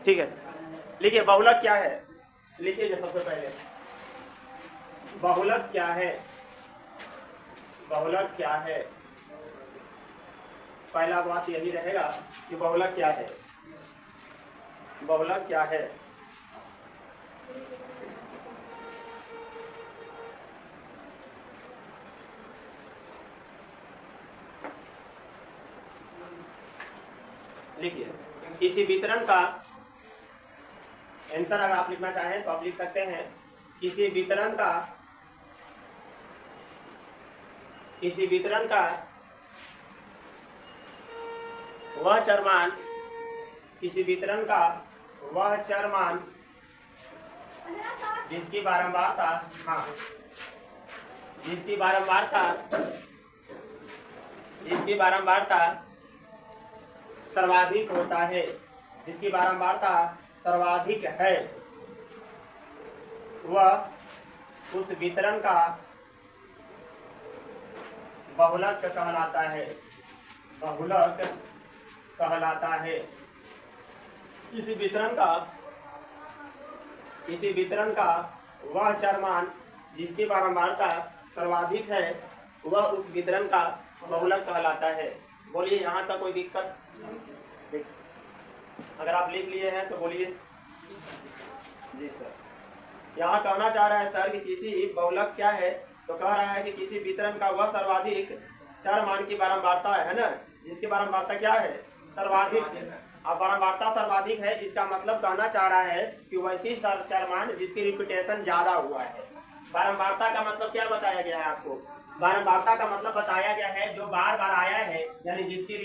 ठीक है, लिखिए बहुलक क्या है, लिखिए सबसे पहले बहुलक क्या है। बहुलक क्या है, पहला बात यही रहेगा कि बहुलक क्या है। बहुलक क्या है, लिखिए किसी वितरण का आंसर अगर आप लिखना चाहें तो आप लिख सकते हैं किसी वितरण का वह चरमान, किसी वितरण का वह चरमान जिसकी बारंबारता, हाँ, जिसकी बारंबारता सर्वाधिक होता है, जिसकी बारंबारता सर्वाधिक है, वह उस वितरण का बहुलक कहलाता है। बहुलक कहलाता है। किसी वितरण का वह चरमान जिसकी बारंबारता सर्वाधिक है, वह उस वितरण का बहुलक कहलाता है। बोलिए यहाँ तक कोई दिक्कत? अगर आप लिख लिए हैं तो बोलिए। जी सर, यहाँ कहना चाह रहा है सर कि किसी बहुलक क्या है, तो कह रहा है कि किसी वितरण का वह सर्वाधिक चरमान की बारंबारता है ना, जिसकी बारंबारता क्या है, सर्वाधिक। अब बारंबारता सर्वाधिक है, इसका मतलब कहना चाह रहा है कि वैसी चरमान जिसकी रिपीटेशन ज्यादा हुआ है। बारंबारता का मतलब क्या बताया गया है आपको? बारंबारता का मतलब बताया गया है जो बार बार आया है, यानी जिसकी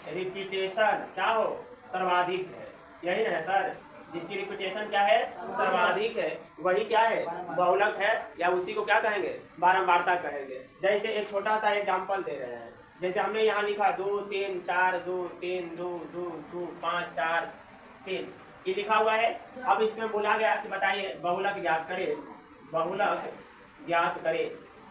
रिपीटेशन क्या हो, सर्वाधिक है। यही ना है सर, जिसकी रिपीटेशन क्या है, सर्वाधिक है, वही क्या है, बहुलक है, या उसी को क्या कहेंगे, बारंबारता कहेंगे। जैसे एक छोटा सा एग्जाम्पल दे रहे हैं, जैसे हमने यहाँ लिखा 2 3 4 2 3 2 2 2 5 4 3, ये लिखा हुआ है। अब इसमें बोला गया कि बताइए बहुलक ज्ञात करे, बहुलक ज्ञात करे।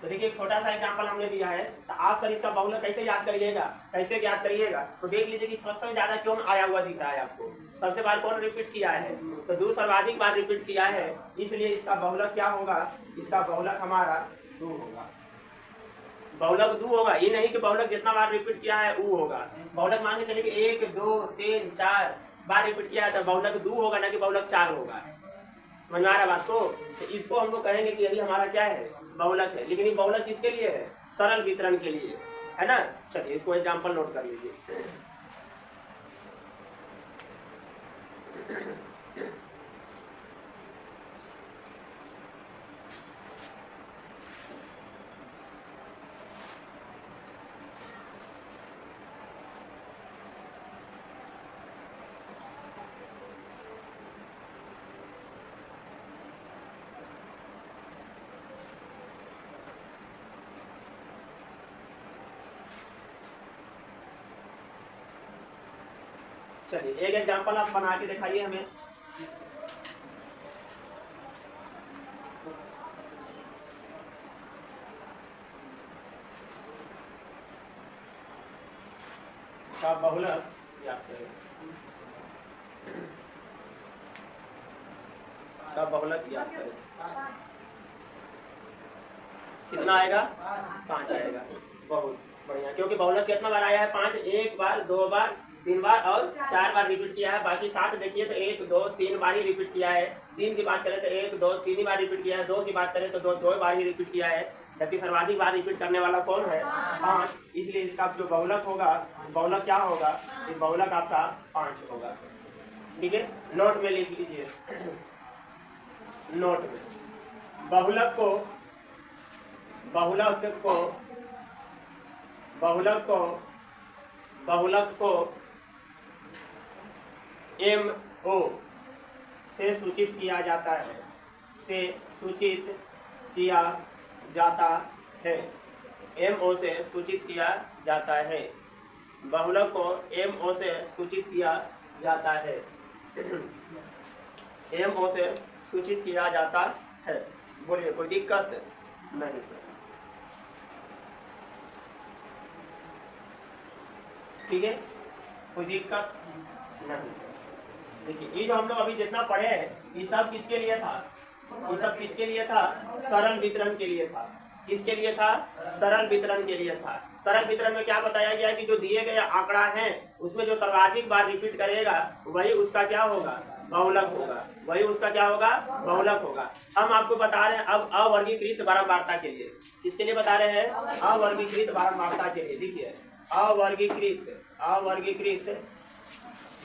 तो देखिए एक छोटा सा एग्जाम्पल हमने दिया है, तो आप सर इसका बहुलक कैसे याद करिएगा, कैसे ज्ञात करिएगा? तो देख लीजिए कि सबसे ज्यादा क्यों आया हुआ दिख रहा है आपको, सबसे बार कौन रिपीट किया है, तो 2 सर्वाधिक बार रिपीट किया है, इसलिए इसका बहुलक क्या होगा, इसका बहुलक हमारा 2 होगा। बहुलक 2 होगा, ये नहीं कि बहुलक जितना बार रिपीट किया है वो होगा। बहुलक मान के चलिए कि 1 2 3 4 बार रिपीट किया है तो बहुलक 2 होगा, ना कि बहुलक 4 होगा। समझ में आ रहा बात को? तो इसको हम लोग कहेंगे कि यही हमारा क्या है, बहुलक है। लेकिन ये बहुलक किसके लिए है, सरल वितरण के लिए है ना। चलिए इसको एग्जाम्पल नोट कर लीजिए। चलिए एक एग्जाम्पल आप बना के दिखाइए हमें। का बहुलक याद करें, का बहुलक याद करें, कितना आएगा, 5 आएगा। बहुत बढ़िया, क्योंकि बहुलक कितना बार आया है, 5। 1 बार 2 बार 3 बार और 4 बार रिपीट किया है। बाकी 7 देखिए तो 1 2 3 बार ही रिपीट किया है। 3 की बात करें तो 1 2 3 ही बार रिपीट किया है। 2 की बात करें तो 2 बार ही रिपीट किया है। जबकि सर्वाधिक बार रिपीट करने वाला कौन है, 5। इसलिए इसका जो बहुलक होगा, बहुलक क्या होगा, ये बहुलक आपका 5 होगा। ठीक है, नोट में लिख लीजिए। नोट में बहुलक को MO से सूचित किया जाता है, MO से सूचित किया जाता है। बहुलक को MO से सूचित किया जाता है। MO से सूचित किया जाता है। बोलिए कोई दिक्कत नहीं सर? ठीक है, कोई दिक्कत? नहीं सर। देखिए ये जो हम लोग अभी जितना पढ़े हैं ये सब किसके लिए था? ये सब किसके लिए था? सरल वितरण के लिए था। किसके लिए था? सरल वितरण के लिए था। सरल वितरण में क्या बताया गया कि जो दिए गए आंकड़ा है उसमें जो सर्वाधिक बार रिपीट करेगा वही उसका क्या होगा? बहुलक होगा। वही उसका क्या होगा? बहुलक होगा। हम आपको बता रहे हैं अब अवर्गीकृत बारंबारता के लिए। किसके लिए बता रहे हैं? अवर्गीकृत बारंबारता के लिए। देखिए अवर्गीकृत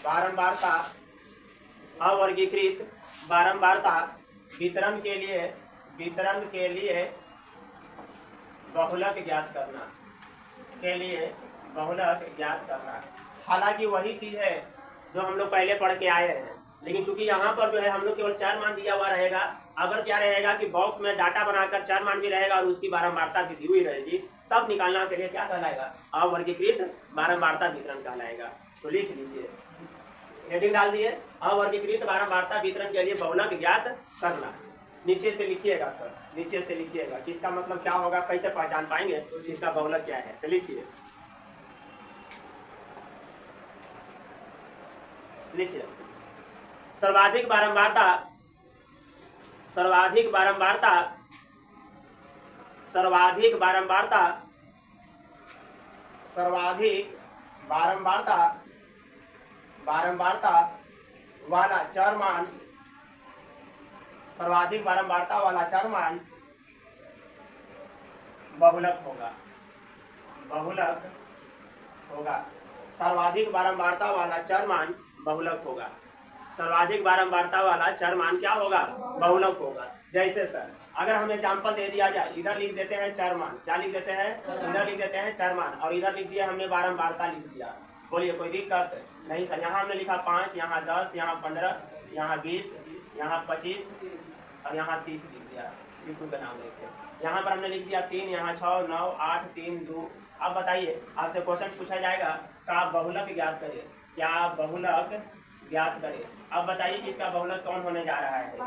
बारंबारता, अवर्गीकृत बारंबारता वितरण के लिए बहुलक ज्ञात करना के लिए बहुलक ज्ञात करना। हालांकि वही चीज है जो हम लोग पहले पढ़ के आए हैं, लेकिन चूंकि यहाँ पर जो है हम लोग केवल 4 मान दिया हुआ रहेगा। अगर क्या रहेगा कि बॉक्स में डाटा बनाकर 4 मान भी रहेगा और उसकी बारंबारता भी दी हुई रहेगी, तब निकालना के लिए क्या कहलाएगा? अवर्गीकृत बारंबारता वितरण कहलाएगा। तो लिख लीजिए, हेडिंग डाल दिए, अवर्गीकृत बारंबारता वितरण के लिए बहुलक ज्ञात करना। नीचे से लिखिएगा सर, नीचे से लिखिएगा कि इसका मतलब क्या होगा, कैसे पहचान पाएंगे इसका बहुलक क्या है। तो लिखिए, लिखिए सर्वाधिक बारंबारता, सर्वाधिक बारंबारता, सर्वाधिक बारंबारता, सर्वाधिक बारंबारता, बारंबारता वाला चर मान, सर्वाधिक बारंबारता वाला चर मान बहुलक होगा। बहुलक होगा। सर्वाधिक बारंबारता वाला चर मान बहुलक होगा। सर्वाधिक बारंबारता वाला चर मान क्या होगा? बहुलक होगा। जैसे सर अगर हमें एग्जाम्पल दे दिया जाए, इधर लिख देते हैं चर मान, क्या लिख देते हैं? इधर लिख देते हैं चर मान, और इधर लिख दिया हमने बारंबारता लिख दिया। बोलिए कोई दिक्कत नहीं सर? यहाँ हमने लिखा 5, यहाँ 10, यहाँ 15, यहाँ 20, यहाँ 25 और यहाँ 30 लिख दिया। बिल्कुल का नाम लिखते, यहाँ पर हमने लिख दिया 3, यहाँ 6, 9, 8, 3, 2। अब बताइए, आपसे क्वेश्चन पूछा जाएगा क्या बहुलक ज्ञात करे, क्या बहुलक ज्ञात करे। अब बताइए कि इसका बहुलक कौन होने जा रहा है?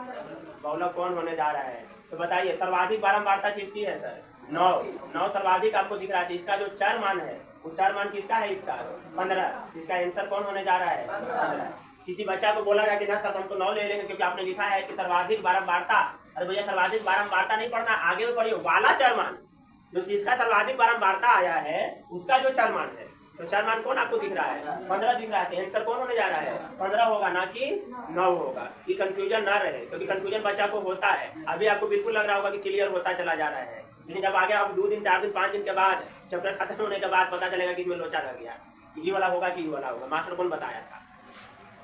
बहुलक कौन होने जा रहा है? तो बताइए सर्वाधिक बारंबारता किसकी है सर? 9 सर्वाधिक आपको दिख रहा है। इसका जो चर मान है वो चर मान किसका है? इसका 15। इसका आंसर कौन होने जा रहा है? 15। किसी बच्चा को बोला गया कि ना सर हम तो 9 ले लेंगे क्योंकि आपने लिखा है कि सर्वाधिक बारंबारता। अरे भैया सर्वाधिक बारंबारता नहीं पढ़ना, आगे भी पढ़िए वाला चर मान, जो इसका सर्वाधिक बारंबारता आया है उसका जो चर मान है। तो चर मान कौन आपको दिख रहा है? 15 दिख रहा है। आंसर कौन होने जा रहा है? 15 होगा, ना कि 9 होगा। ये कंफ्यूजन ना रहे, क्योंकि कंफ्यूजन बच्चा को होता है। अभी आपको बिल्कुल लग रहा होगा कि क्लियर होता चला जा रहा है, लेकिन जब आगे आप 2 दिन 4 दिन 5 दिन के बाद चैप्टर खत्म होने के बाद पता चलेगा कि इसमें लोचा लग गया, ये वाला होगा कि ये वाला होगा, मास्टर कौन बताया था।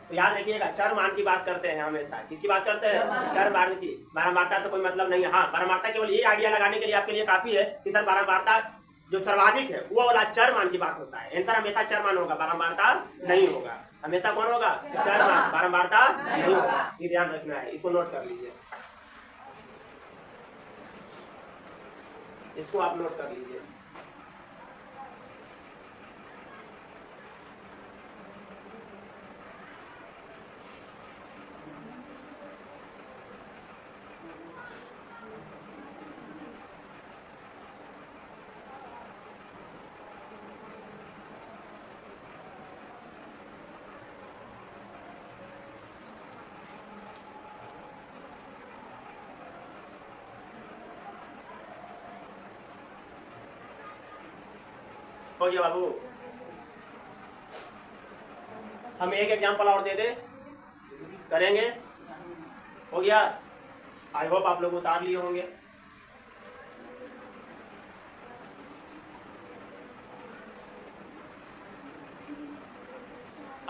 तो याद रखिएगा, चर मान की बात करते हैं हमेशा। किसकी बात करते हैं? चर मान की। बारंबारता से कोई मतलब नहीं है। हाँ, बारंबारता केवल ये आइडिया लगाने के लिए आपके लिए काफी है कि सर बारंबारता जो सर्वाधिक है वो वाला चर मान की बात होता है। आंसर हमेशा चर मान होगा, बारंबारता नहीं होगा। हमेशा कौन होगा? चर मान, बारंबारता नहीं होगा। ये ध्यान रखना है, इसको नोट कर लीजिए, इसको आप नोट कर लीजिए। हो गया बाबू, हम एक एग्जाम्पल और दे दे करेंगे। हो गया, आई होप आप लोग उतार लिए होंगे।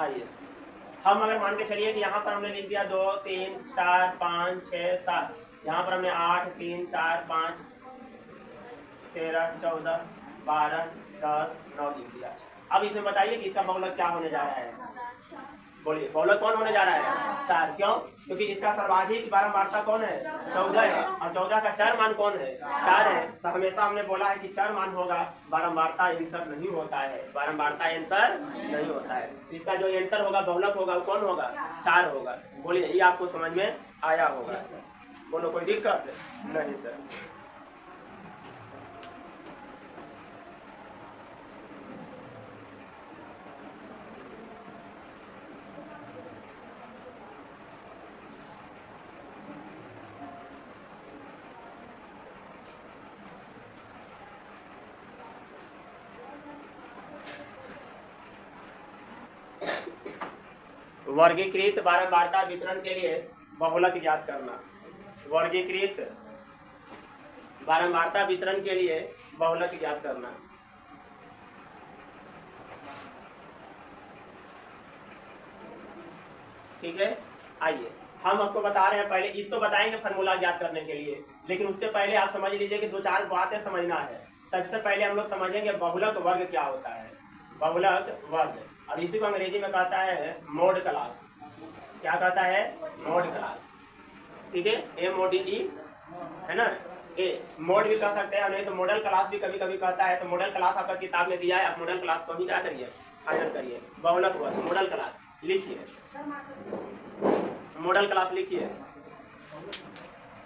आइए, हम अगर मान के चलिए कि यहाँ पर हमने लिख दिया 2, 3, 4, 5, 6, 7, यहाँ पर हमने 8, 3, 4, 5, 13, 14, 12, 10, 9 लिख दिया। अब इसमें बताइए कि इसका बहुलक क्या होने जा रहा है? बोलिए, बहुलक कौन होने जा रहा है? 4। क्यों? क्योंकि इसका सर्वाधिक बारंबारता कौन है? 14 है, और 14 का चर मान कौन है? 4 है। तो हमेशा हमने बोला है कि चर मान होगा, बारंबारता आंसर नहीं होता है, बारंबारता आंसर नहीं होता है। तो इसका जो आंसर होगा बहुलक होगा वो कौन होगा? 4 होगा। बोलिए, ये आपको समझ में आया होगा? बोलो, कोई दिक्कत नहीं सर? वर्गीकृत बारंबारता वितरण के लिए बहुलक ज्ञात करना। वर्गीकृत बारंबारता वितरण के लिए बहुलक ज्ञात करना। ठीक है, आइए हम आपको बता रहे हैं, पहले इस तो बताएंगे फार्मूला ज्ञात करने के लिए, लेकिन उससे पहले आप समझ लीजिए कि दो चार बातें समझना है। सबसे पहले हम लोग समझेंगे बहुलक वर्ग क्या होता है। बहुलक वर्ग, और इसी को अंग्रेजी में कहता है मोड क्लास। क्या कहता है? Mode class. ठीक है, MODE है ना, ए मोड भी कह सकते हैं, नहीं तो मॉडल क्लास भी कभी कभी कहता है। तो मॉडल क्लास आपका किताब में दिया है, आप मॉडल क्लास को भी क्या करिए, अध्ययन करिए। बहुलक वर्ग मॉडल क्लास लिखिए, मॉडल क्लास लिखिए,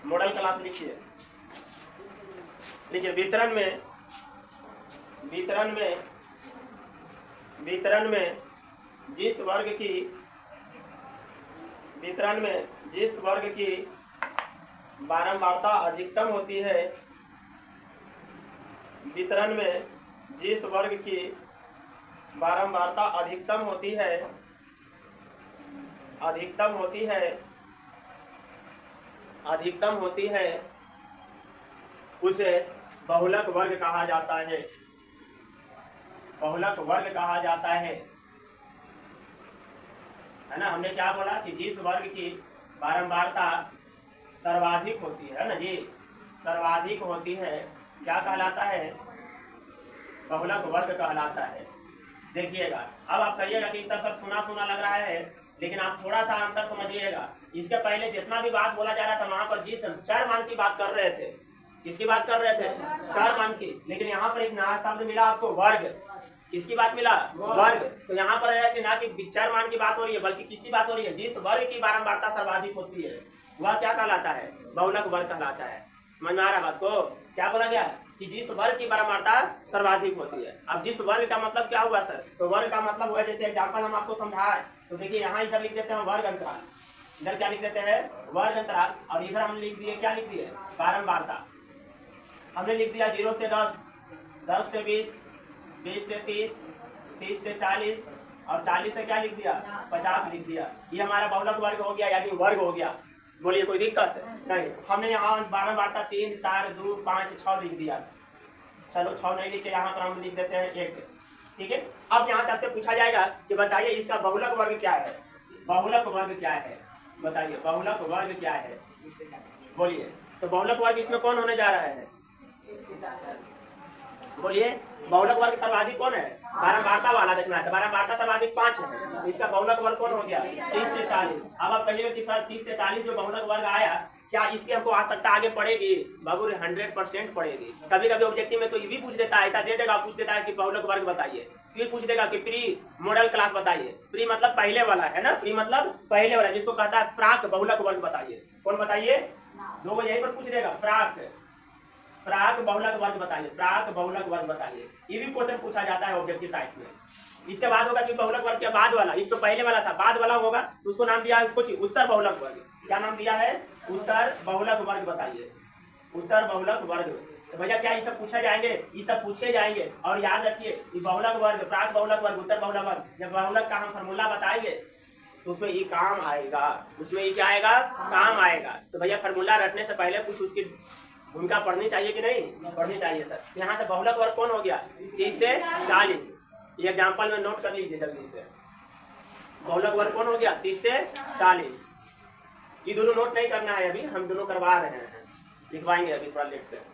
मॉडल क्लास लिखिए। लिखिए वितरण में, वितरण में, वितरण में जिस वर्ग की, वितरण में जिस वर्ग की बारंबारता अधिकतम होती है, वितरण में जिस वर्ग की बारंबारता अधिकतम होती है, अधिकतम होती है, अधिकतम होती है, उसे बहुलक वर्ग कहा जाता है। बहुलक वर्ग कहा जाता है ना। हमने क्या बोला कि जिस वर्ग की बारंबारता सर्वाधिक होती है ना जी, सर्वाधिक होती है, क्या कहलाता है? बहुलक वर्ग कहलाता है। देखिएगा, अब आप कहिएगा कि इतना सब सुना सुना लग रहा है, लेकिन आप थोड़ा सा अंतर समझिएगा। इसके पहले जितना भी बात बोला जा रहा था वहां पर जिस चार मान की बात कर रहे थे, किसकी बात कर रहे थे? चार मान की। लेकिन यहाँ पर एक नया शब्द मिला आपको, वर्ग। किसकी बात मिला? वर्ग। तो यहाँ पर है कि ना कि चार मान की बात हो रही है, बल्कि किसकी बात हो रही है? जिस वर्ग की बारंबारता सर्वाधिक होती है वह क्या कहलाता है? बहुलक वर्ग कहलाता है। समझ में आ रहा बात को? क्या बोला गया कि जिस वर्ग की बारंबारता सर्वाधिक होती है। अब जिस वर्ग का मतलब क्या हुआ सर? तो वर्ग का मतलब हुआ, जैसे एग्जाम्पल हम आपको समझाए, तो देखिए यहाँ इधर लिख देते हैं वर्ग अंतराल, इधर क्या लिख देते हैं? वर्ग अंतराल, और इधर हम लिख दिए, क्या लिख दिए? बारंबारता। हमने लिख दिया 0 से 10, 10 से 20, 20 से 30, 30 से 40, और 40 से क्या लिख दिया? 50 लिख दिया। ये हमारा बहुलक वर्ग हो गया, यानी वर्ग हो गया। बोलिए कोई दिक्कत नहीं? हमने यहाँ बारंबारता 3, 4, 2, 5, 6 लिख दिया। चलो 6 नहीं लिखे, यहाँ पर हम लिख देते हैं 1। ठीक है, अब यहाँ से आपसे पूछा जाएगा कि बताइए इसका बहुलक वर्ग क्या है? बहुलक वर्ग क्या है बताइए, बहुलक वर्ग क्या है? बोलिए। तो बहुलक वर्ग इसमें कौन होने जा रहा है? बोलिए, बहुलक वर्ग सर्वाधिक कौन है? बारंबारता वाला देखना है। बारंबारता सर्वाधिक 5 है, इसका बहुलक वर्ग कौन हो गया? 30 से 40। अब आप कहिएगा कि सर 30 से 40 जो बहुलक वर्ग आया, क्या इसकी हमको आवश्यकता आगे पड़ेगी? बाबू 100% पड़ेगी। कभी कभी ऑब्जेक्टिव में तो ये भी पूछ देता है, ऐसा दे देगा, पूछ देता है कि बहुलक वर्ग बताइए, फिर पूछ देगा कि प्री मॉडल क्लास बताइए। प्री मतलब पहले वाला है ना, प्री मतलब पहले वाला, जिसको कहता है प्राक बहुलक वर्ग बताइए। कौन बताइए? दो यहीं पर पूछ देगा, प्राक, प्राक बहुलक वर्ग बताइए, प्राक बहुलक वर्ग बताइए। ये भी क्वेश्चन पूछा जाता है ऑब्जेक्टिव टाइप में। इसके बाद होगा कि बहुलक वर्ग के बाद वाला, एक तो पहले वाला था, बाद वाला होगा, तो उसको नाम दिया है कुछ उत्तर बहुलक वर्ग। क्या नाम दिया है? उत्तर बहुलक वर्ग बताइए, उत्तर बहुलक वर्ग। तो भैया क्या ये सब पूछे जाएंगे? ये सब पूछे जाएंगे। और याद रखिए, ये बहुलक वर्ग, प्राक बहुलक वर्ग, उत्तर बहुलक वर्ग, जब बहुलक का हम फॉर्मूला बताएंगे तो उसमें ये काम आएगा, उसमें ये क्या आएगा? काम आएगा। तो भैया फॉर्मूला रटने से पहले कुछ उसकी भूमिका पढ़नी चाहिए कि नहीं? पढ़नी चाहिए सर। यहाँ से बहुलक वर्ग कौन हो गया? 30 से 40। ये एग्जाम्पल में नोट कर लीजिए जल्दी से। बहुलक वर्ग कौन हो गया? 30 से 40। ये दोनों नोट नहीं करना है अभी, हम दोनों करवा रहे हैं, लिखवाएंगे अभी थोड़ा लेट से।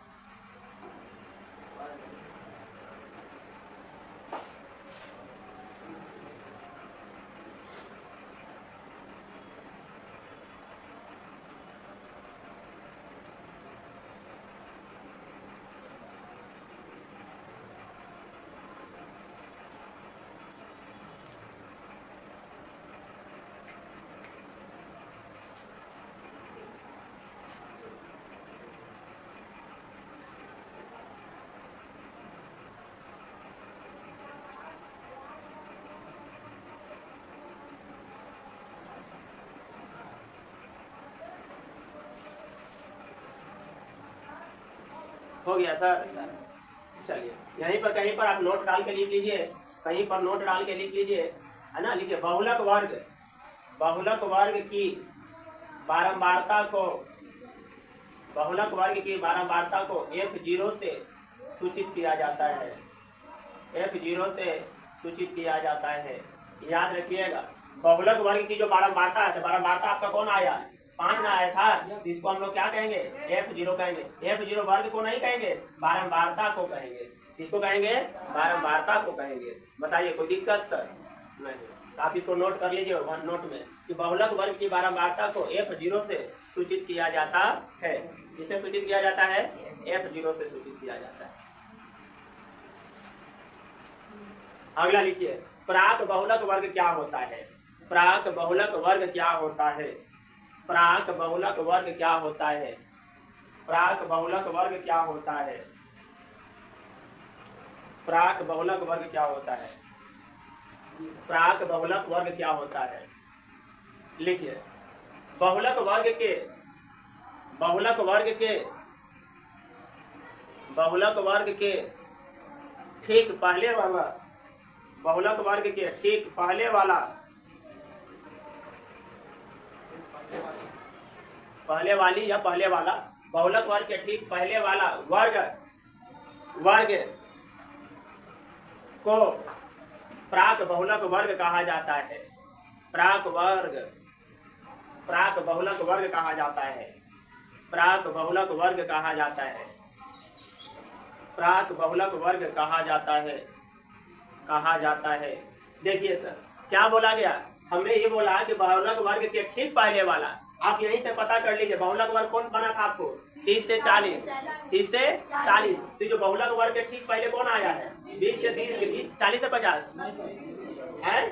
हो गया सर? चलिए यहीं पर कहीं पर आप नोट डाल के लिख लीजिए, कहीं पर नोट डाल के लिख लीजिए, है ना। लिखिए बहुलक वर्ग, बहुलक वर्ग की बारंबारता को F0 से सूचित किया जाता है। F0 से सूचित किया जाता है। याद रखिएगा, बहुलक वर्ग की जो बारंबारता है, बारंबारता आपका कौन आया, 5 ना आया था, तो इसको हम लोग क्या कहेंगे, F0 कहेंगे। F0 वर्ग को नहीं कहेंगे, बारंबारता को कहेंगे। किसको कहेंगे, बारंबारता को कहेंगे। बताइए कोई दिक्कत सर? नहीं। तो आप इसको नोट कर लीजिए नोट में कि बहुलक वर्ग की बारंबारता को F0 से सूचित किया जाता है। किससे सूचित किया जाता है, F0 से सूचित किया जाता है। अगला लिखिए, प्राक बहुलक वर्ग क्या होता है। प्राक बहुलक वर्ग क्या होता है। प्राक बहुलक वर्ग क्या होता है। प्राक बहुलक वर्ग क्या होता है। प्राक बहुलक वर्ग क्या होता है। प्राक बहुलक वर्ग क्या होता है। लिखिए, बहुलक वर्ग के ठीक पहले वाला, बहुलक वर्ग के ठीक पहले वाला, पहले वाली या पहले वाला, बहुलक वर्ग के ठीक पहले वाला वर्ग को प्राक बहुलक वर्ग कहा जाता है। प्राक बहुलक वर्ग कहा जाता है। प्राक बहुलक वर्ग कहा जाता है। प्राक बहुलक वर्ग कहा जाता है। देखिए सर, क्या बोला गया, हमने ये बोला कि बहुलक वर्ग के ठीक पहले वाला, आप यहीं से पता कर लीजिए बहुलक वर्ग कौन बना था आपको, 30 से 40। 30 से 40, तो जो बहुलक वर्ग के ठीक पहले कौन आया है, 20 से 30, 40 से 50 है,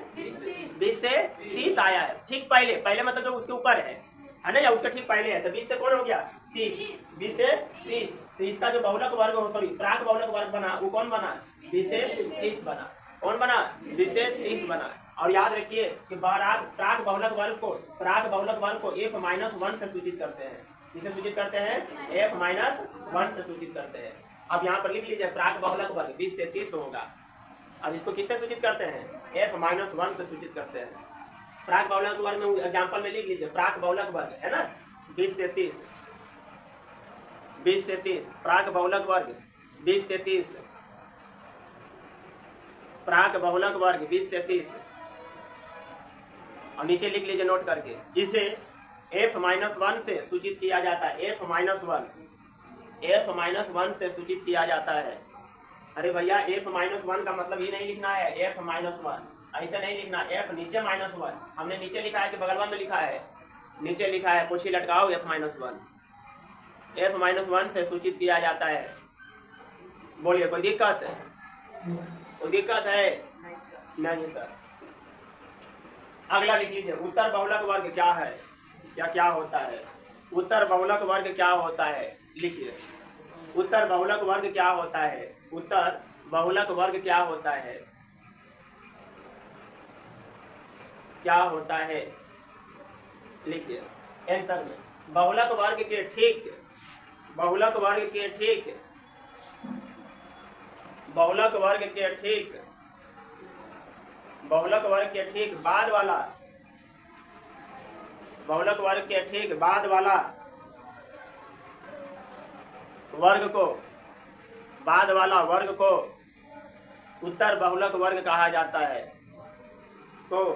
20 से 30 आया है। ठीक पहले मतलब जो उसके ऊपर है ना, या उसका ठीक पहले है, तो 20 से कौन हो गया, 30। 20 से 30, तो इसका जो बहुलक वर्ग प्राक बहुलक वर्ग बना, वो कौन बना, 20 से 30 बना। कौन बना, 20 से 30 बना। और याद रखिए कि प्राक बहुलक वर्ग को F-1 से सूचित करते हैं। किसे सूचित करते हैं, F-1 से सूचित करते हैं। अब यहाँ पर लिख लीजिए, प्राक बहुलक वर्ग 20 से 30 होगा। अब इसको किससे सूचित करते हैं, F-1 से सूचित करते हैं। प्राक बहुलक वर्ग में एग्जाम्पल में लिख लीजिए, प्राक बहुलक वर्ग है ना 20 से 30, प्राक बहुलक वर्ग 20 से 30, प्राक बहुलक वर्ग 20 से 30। और नीचे लिख लीजिए नोट करके, इसे F-1 से सूचित किया जाता है। F-1 से सूचित किया जाता है। अरे भैया, F-1 का मतलब ये नहीं लिखना है F-1, ऐसे नहीं लिखना, F नीचे -1, हमने नीचे लिखा है कि बगलवा में लिखा है, नीचे लिखा है, पूछी लटकाओ F-1। F-1 से सूचित किया जाता है। बोलिए कोई दिक्कत है, कोई दिक्कत है? नहीं सर। अगला लिख लीजिए, उत्तर बहुलक वर्ग क्या है, क्या होता है। उत्तर बहुलक वर्ग क्या होता है, लिखिए, उत्तर बहुलक वर्ग क्या होता है। उत्तर बहुलक वर्ग क्या होता है, क्या होता है, लिखिए आंसर में। बहुलक वर्ग के ठीक बाद वाला, बहुलक वर्ग के ठीक बाद वाला वर्ग को उत्तर बहुलक वर्ग कहा जाता है।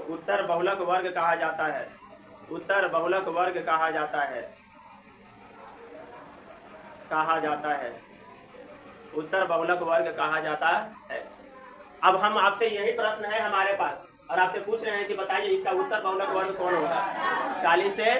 उत्तर बहुलक वर्ग कहा जाता है। उत्तर बहुलक वर्ग कहा जाता है। उत्तर बहुलक वर्ग कहा जाता है। अब हम आपसे यही प्रश्न है हमारे पास, और आपसे पूछ रहे हैं कि बताइए इसका उत्तर बहुलक वर्ग कौन होगा, 40 से,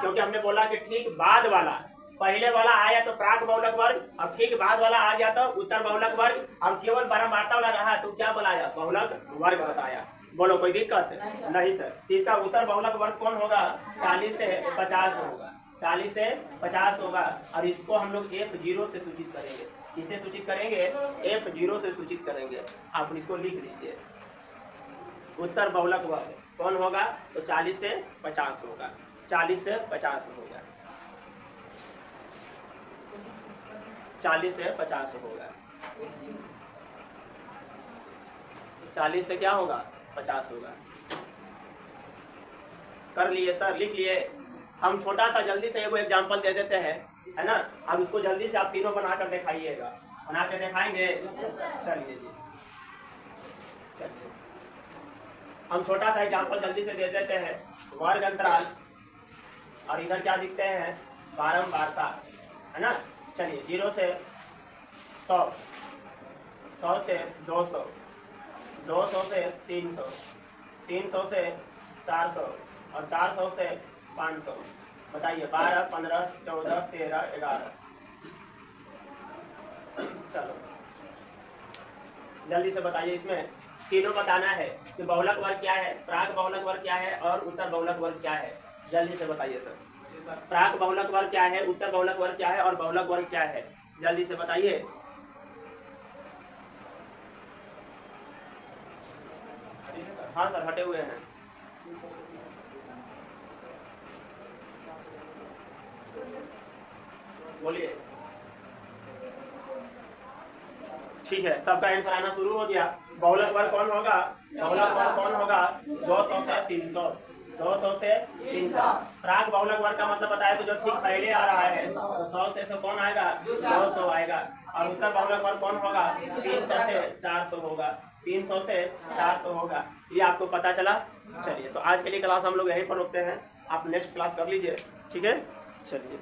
क्योंकि हमने बोला कि ठीक बाद वाला, पहले वाला आया तो प्राक बहुलक वर्ग, अब ठीक बाद वाला आ गया तो उत्तर बहुलक वर्ग, अब केवल बारंबारता वाला रहा तो क्या बताया, बहुलक वर्ग बताया। बोलो कोई दिक्कत नहीं सर। इसका उत्तर बहुलक वर्ग कौन होगा, 40 से 50 होगा, 40 से 50 होगा। और इसको हम लोग F0 से सूचित करेंगे। किससे सूचित करेंगे, F0 से सूचित करेंगे। आप इसको लिख लीजिए, उत्तर बहुलक वर्ग कौन होगा, तो 40 से 50 होगा, 40 से 50 होगा, 40 से 50 होगा, 40 से क्या होगा, 50 होगा। कर लिए सर, लिख लिए। हम छोटा सा जल्दी से एगो एग्जाम्पल दे देते हैं, है ना। अब इसको जल्दी से आप तीनों बना कर दिखाइएगा। बना के दिखाएंगे? चलिए जी, चलिए हम छोटा सा एग्जाम्पल जल्दी से दे देते हैं। वर्ग अंतराल और इधर क्या दिखते हैं? बारंबारता, है ना। चलिए 0 से 100, 100 से 200, 200 से 300, 300 से 400 और 400 से 500। बताइए 12, 15, 14, 13, 11। चलो जल्दी से बताइए। इसमें तीनों बताना है कि बहुलक वर्ग क्या है, प्राक बहुलक वर्ग क्या है और उत्तर बहुलक वर्ग क्या है। जल्दी से बताइए सर। प्राक बहुलक वर्ग क्या है, उत्तर बहुलक वर्ग क्या है और बहुलक वर्ग क्या है। जल्दी से बताइए। हाँ सर, हटे हुए हैं। बोलिए। ठीक है, सबका आंसर आना शुरू हो गया। बहुलक वर्ग कौन होगा? बहुलक वर्ग कौन होगा? 200 से 300, 200 से 300। प्राक बहुलक वर्ग का मतलब बताया तो जो ठीक पहले आ रहा है, तो 100 से कौन आएगा? 200 आएगा। और उत्तर बहुलक वर्ग कौन होगा? 300 से 400 होगा, 300 से 400 होगा। ये आपको पता चला। चलिए, तो आज के लिए क्लास हम लोग यहीं पर रोकते हैं। आप नेक्स्ट क्लास कर लीजिए, ठीक है। चलिए।